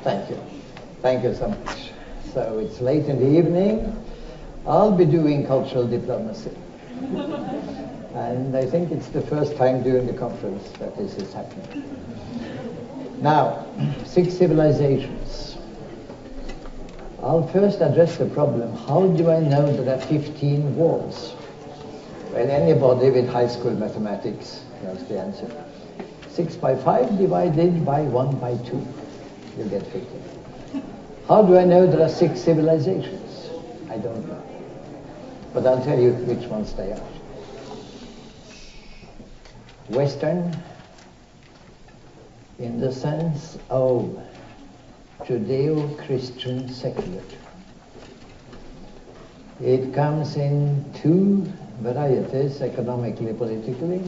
Thank you. Thank you so much. So it's late in the evening. I'll be doing cultural diplomacy. And I think it's the first time during the conference that this is happening. Now, 6 civilizations. I'll first address the problem. How do I know there are 15 walls? Well, anybody with high school mathematics knows the answer. 6 by 5 divided by 1 by 2. You get 15. How do I know there are 6 civilizations? I don't know. But I'll tell you which ones they are. Western, in the sense of Judeo-Christian secular. It comes in 2 varieties, economically, politically,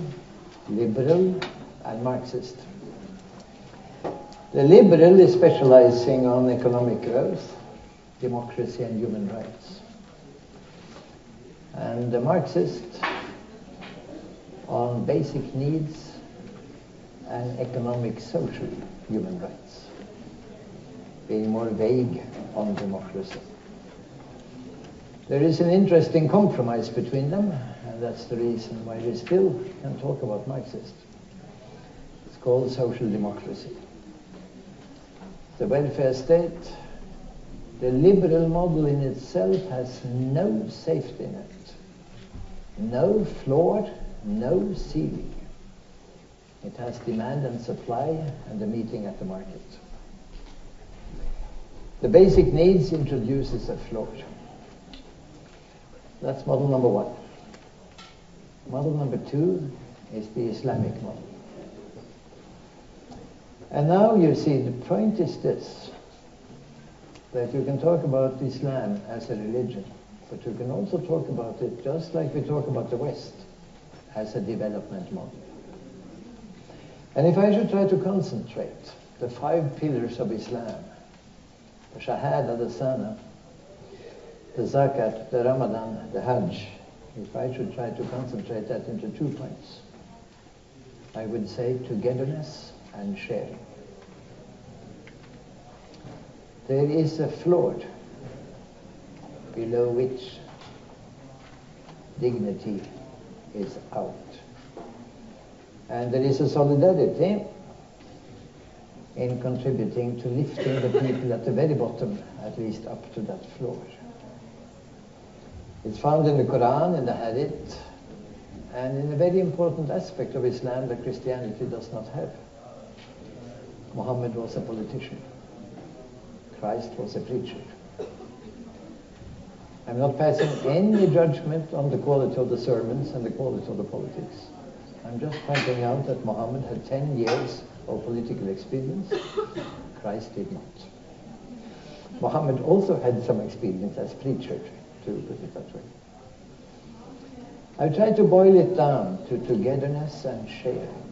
liberal and Marxist. The liberal is specializing on economic growth, democracy and human rights. And the Marxist on basic needs and economic, social human rights, being more vague on democracy. There is an interesting compromise between them, and that's the reason why we still can talk about Marxist. It's called social democracy. The welfare state, the liberal model in itself has no safety net, no floor, no ceiling. It has demand and supply and the meeting at the market. The basic needs introduces a floor. That's model number 1. Model number 2 is the Islamic model. And now you see, the point is this, that you can talk about Islam as a religion, but you can also talk about it just like we talk about the West, as a development model. And if I should try to concentrate the 5 pillars of Islam, the Shahada, the Sana, the Zakat, the Ramadan, the Hajj, if I should try to concentrate that into 2 points, I would say togetherness and sharing. There is a floor below which dignity is out. And there is a solidarity in contributing to lifting the people at the very bottom, at least up to that floor. It's found in the Quran, in the Hadith, and in a very important aspect of Islam that Christianity does not have. Muhammad was a politician. Christ was a preacher. I'm not passing any judgment on the quality of the sermons and the quality of the politics. I'm just pointing out that Muhammad had 10 years of political experience. Christ did not. Muhammad also had some experience as preacher, to put it that way. I've tried to boil it down to togetherness and sharing.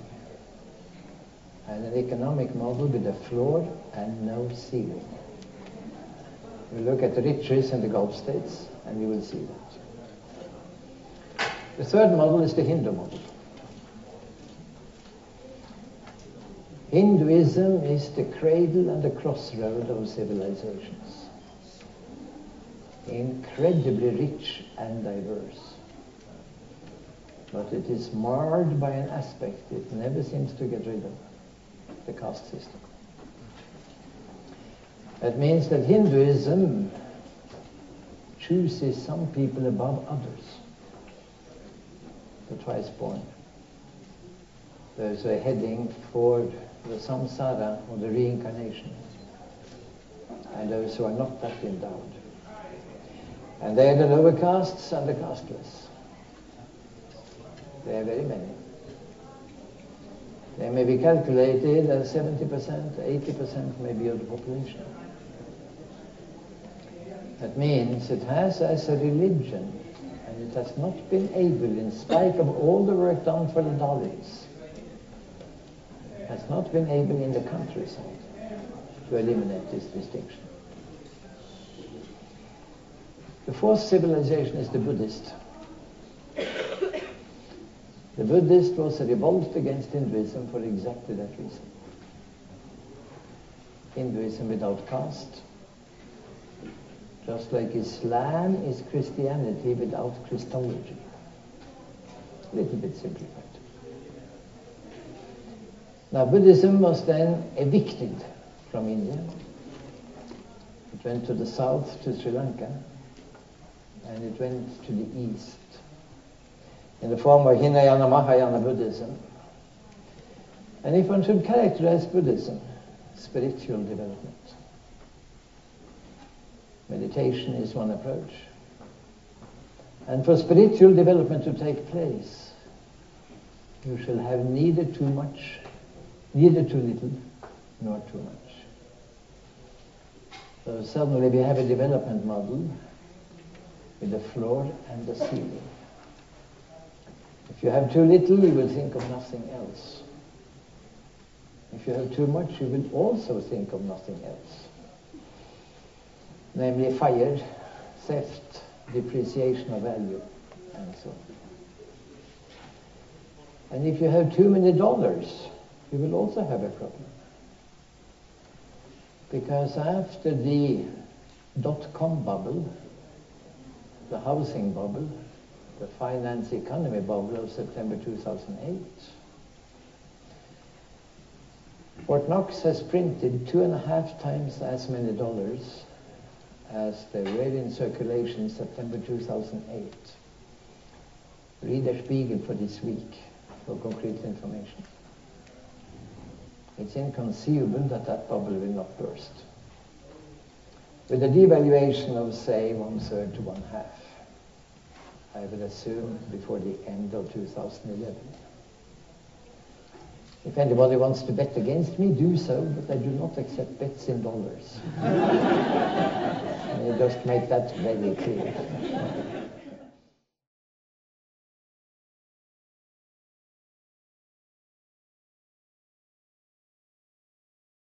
And an economic model with a floor and no ceiling. You look at the riches in the Gulf states, and you will see that. The third model is the Hindu model. Hinduism is the cradle and the crossroad of civilizations. Incredibly rich and diverse. But it is marred by an aspect it never seems to get rid of. The caste system. That means that Hinduism chooses some people above others. The twice born. There's a heading for the samsara, or the reincarnation, and those who are not that endowed. And they are the lower castes and the casteless. There are very many. They may be calculated as 70%, 80% maybe of the population. That means it has as a religion, and it has not been able, in spite of all the work done for the Dalits, has not been able in the countryside to eliminate this distinction. The fourth civilization is the Buddhist. The Buddhist was a revolt against Hinduism for exactly that reason. Hinduism without caste, just like Islam is Christianity without Christology. A little bit simplified. Now, Buddhism was then evicted from India. It went to the south, to Sri Lanka, and it went to the east in the form of Hinayana Mahayana Buddhism. And if one should characterize Buddhism, spiritual development. Meditation is one approach. And for spiritual development to take place, you shall have neither too much, neither too little, nor too much. So suddenly we have a development model with the floor and the ceiling. If you have too little, you will think of nothing else. If you have too much, you will also think of nothing else. Namely fire, theft, depreciation of value, and so on. And if you have too many dollars, you will also have a problem. Because after the dot-com bubble, the housing bubble, the finance economy bubble of September 2008, Fort Knox has printed 2.5 times as many dollars as they were in circulation September 2008. Read Der Spiegel for this week for concrete information. It's inconceivable that that bubble will not burst. With a devaluation of, say, 1/3 to 1/2, I would assume before the end of 2011. If anybody wants to bet against me, do so, but I do not accept bets in dollars. Let me just make that very clear.